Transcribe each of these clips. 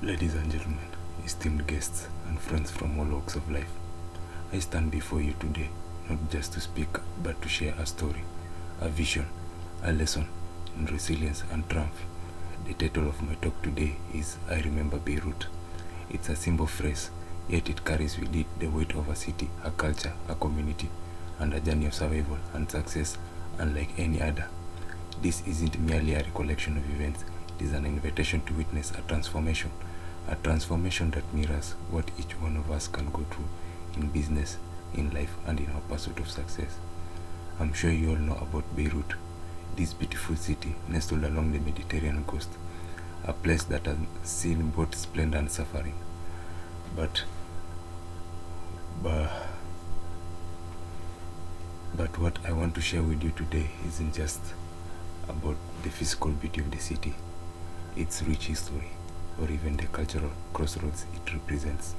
Ladies and gentlemen, esteemed guests and friends from all walks of life, I stand before you today not just to speak but to share a story, a vision, a lesson in resilience and triumph. The title of my talk today is I Remember Beirut. It's a simple phrase, yet it carries with it the weight of a city, a culture, a community, and a journey of survival and success unlike any other. This isn't merely a recollection of events, it is an invitation to witness a transformation that mirrors what each one of us can go through in business, in life, and in our pursuit of success. I'm sure you all know about Beirut, this beautiful city nestled along the Mediterranean coast, a place that has seen both splendor and suffering. But what I want to share with you today isn't just about the physical beauty of the city, its rich history, or even the cultural crossroads it represents.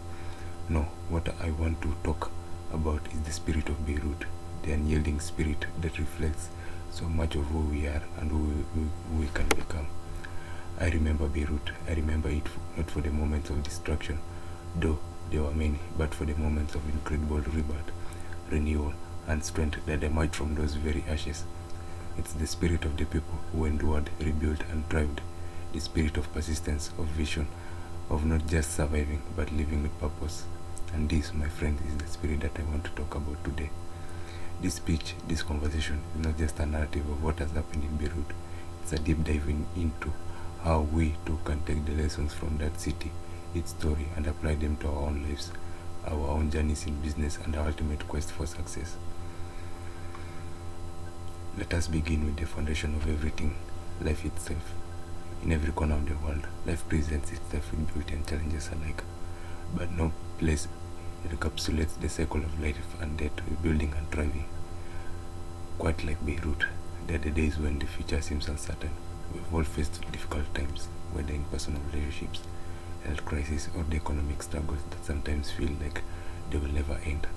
No, what I want to talk about is the spirit of Beirut, the unyielding spirit that reflects so much of who we are and who we can become. I remember Beirut. I remember it not for the moments of destruction, though there were many, but for the moments of incredible rebirth, renewal, and strength that emerged from those very ashes. It's the spirit of the people who endured, rebuilt, and thrived, the spirit of persistence, of vision, of not just surviving but living with purpose. And this, my friend, is the spirit that I want to talk about today. This speech, this conversation is not just a narrative of what has happened in Beirut. It's a deep dive into how we too can take the lessons from that city, its story, and apply them to our own lives, our own journeys in business, and our ultimate quest for success. Let us begin with the foundation of everything, life itself. In every corner of the world, life presents itself with beauty and challenges alike, but no place encapsulates the cycle of life and death, rebuilding and thriving. Quite like Beirut, there are the days when the future seems uncertain. We've all faced difficult times, whether in personal relationships, health crisis, or the economic struggles that sometimes feel like they will never end.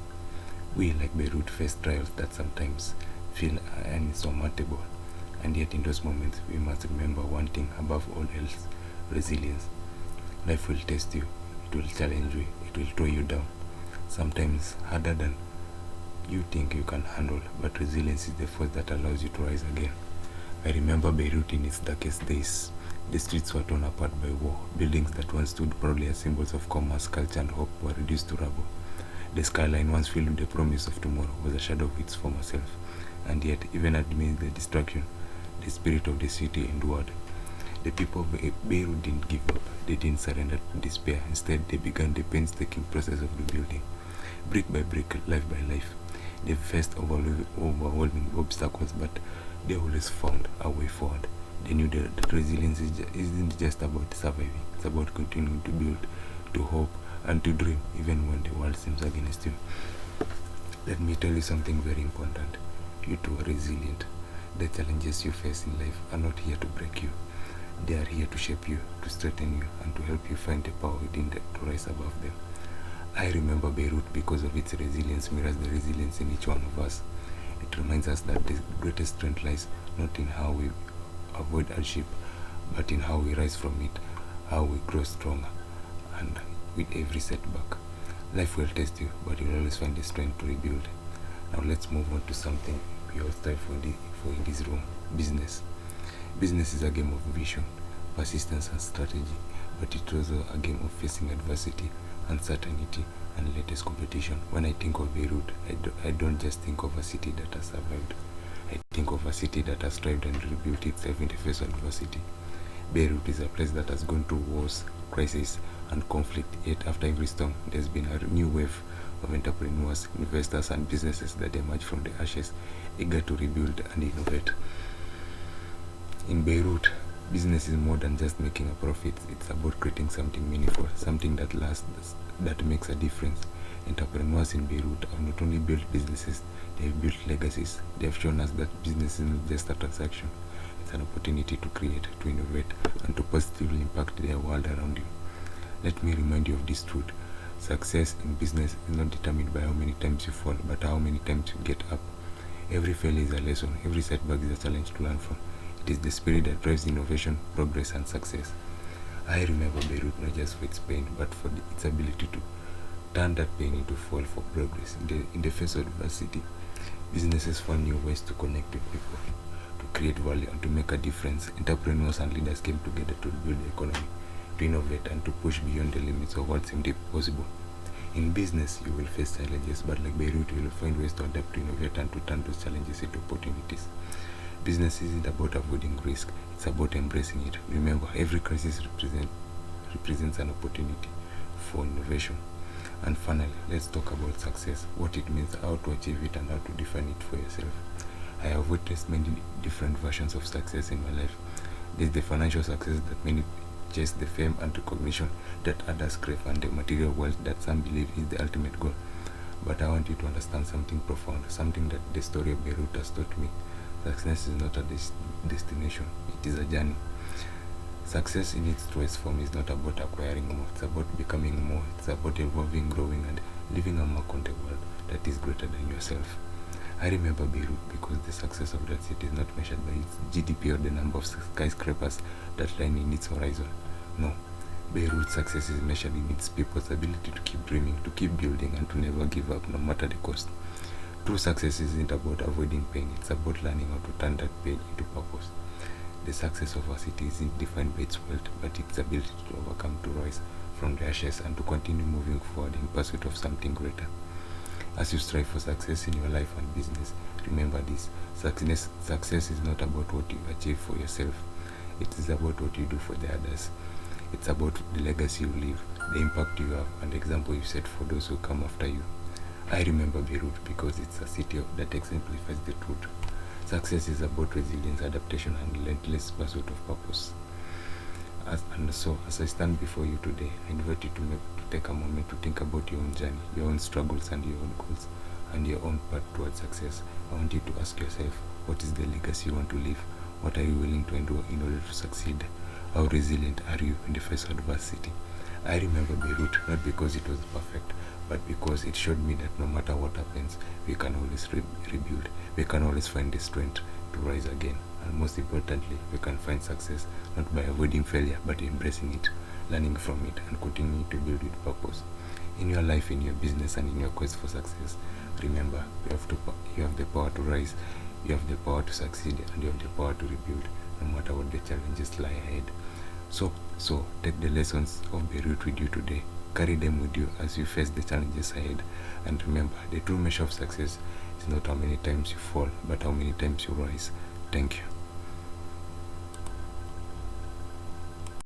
We, like Beirut, face trials that sometimes feel insurmountable, and yet in those moments we must remember one thing above all else: resilience. Life will test you, it will challenge you, it will throw you down, sometimes harder than you think you can handle, but resilience is the force that allows you to rise again. I remember Beirut in its darkest days. The streets were torn apart by war. Buildings that once stood proudly as symbols of commerce, culture, and hope were reduced to rubble. The skyline, once filled with the promise of tomorrow, was a shadow of its former self. And yet, even amidst the destruction, the spirit of the city endured. The people of Beirut didn't give up. They didn't surrender to despair. Instead, they began the painstaking process of rebuilding. Brick by brick, life by life. They faced overwhelming obstacles, but they always found a way forward. They knew that resilience isn't just about surviving. It's about continuing to build, to hope, and to dream, even when the world seems against you. Let me tell you something very important. You too are resilient. The challenges you face in life are not here to break you. They are here to shape you, to strengthen you, and to help you find the power within to rise above them. I remember Beirut because of its resilience mirrors the resilience in each one of us. It reminds us that the greatest strength lies not in how we avoid hardship, but in how we rise from it, how we grow stronger, and with every setback. Life will test you, but you'll always find the strength to rebuild. Now let's move on to something we all strive for in this room: business. Business is a game of vision, persistence, and strategy, but it's also a game of facing adversity, uncertainty, and latest competition. When I think of Beirut, I don't just think of a city that has survived. I think of a city that has thrived and rebuilt itself in the face of adversity. Beirut is a place that has gone through wars, crises, and conflict, yet after every storm, there's been a new wave of entrepreneurs, investors, and businesses that emerge from the ashes, eager to rebuild and innovate. In Beirut, business is more than just making a profit. It's about creating something meaningful, something that lasts, that makes a difference. Entrepreneurs in Beirut have not only built businesses, they have built legacies. They have shown us that business is not just a transaction. It's an opportunity to create, to innovate, and to positively impact the world around you. Let me remind you of this truth. Success in business is not determined by how many times you fall, but how many times you get up. Every failure is a lesson, every setback is a challenge to learn from. It is the spirit that drives innovation, progress, and success. I remember Beirut not just for its pain, but for its ability to turn that pain into fuel for progress. In the face of adversity, businesses found new ways to connect with people, to create value, and to make a difference. Entrepreneurs and leaders came together to build the economy, to innovate, and to push beyond the limits of what seemed impossible. In business, you will face challenges, but like Beirut, you will find ways to adapt, to innovate, and to turn those challenges into opportunities. Business isn't about avoiding risk, it's about embracing it. Remember, every crisis represents an opportunity for innovation. And finally, let's talk about success, what it means, how to achieve it, and how to define it for yourself. I have witnessed many different versions of success in my life. There's the financial success that many chase, the fame and recognition that others crave, and the material wealth that some believe is the ultimate goal. But I want you to understand something profound, something that the story of Beirut has taught me. Success is not a destination, it is a journey. Success in its truest form is not about acquiring more, it's about becoming more, it's about evolving, growing, and leaving a mark on the world that is greater than yourself. I remember Beirut because the success of that city is not measured by its GDP or the number of skyscrapers that line in its horizon. No, Beirut's success is measured in its people's ability to keep dreaming, to keep building, and to never give up no matter the cost. True success isn't about avoiding pain, it's about learning how to turn that pain into purpose. The success of a city isn't defined by its wealth, but its ability to overcome, to rise from the ashes, and to continue moving forward in pursuit of something greater. As you strive for success in your life and business, remember this: success is not about what you achieve for yourself, it is about what you do for the others. It's about the legacy you leave, the impact you have, and the example you set for those who come after you. I remember Beirut because it's a city that exemplifies the truth. Success is about resilience, adaptation, and relentless pursuit of purpose. As I stand before you today, I invite you to take a moment to think about your own journey, your own struggles, and your own goals, and your own path towards success. I want you to ask yourself, what is the legacy you want to leave? What are you willing to endure in order to succeed? How resilient are you in the face of adversity? I remember Beirut not because it was perfect, but because it showed me that no matter what happens, we can always rebuild. We can always find the strength to rise again. And most importantly, we can find success not by avoiding failure, but embracing it, learning from it, and continuing to build with purpose. In your life, in your business, and in your quest for success, remember, you have the power to rise, you have the power to succeed, and you have the power to rebuild, no matter what the challenges lie ahead. So take the lessons of Beirut with you today. Carry them with you as you face the challenges ahead. And remember, the true measure of success is not how many times you fall, but how many times you rise. Thank you.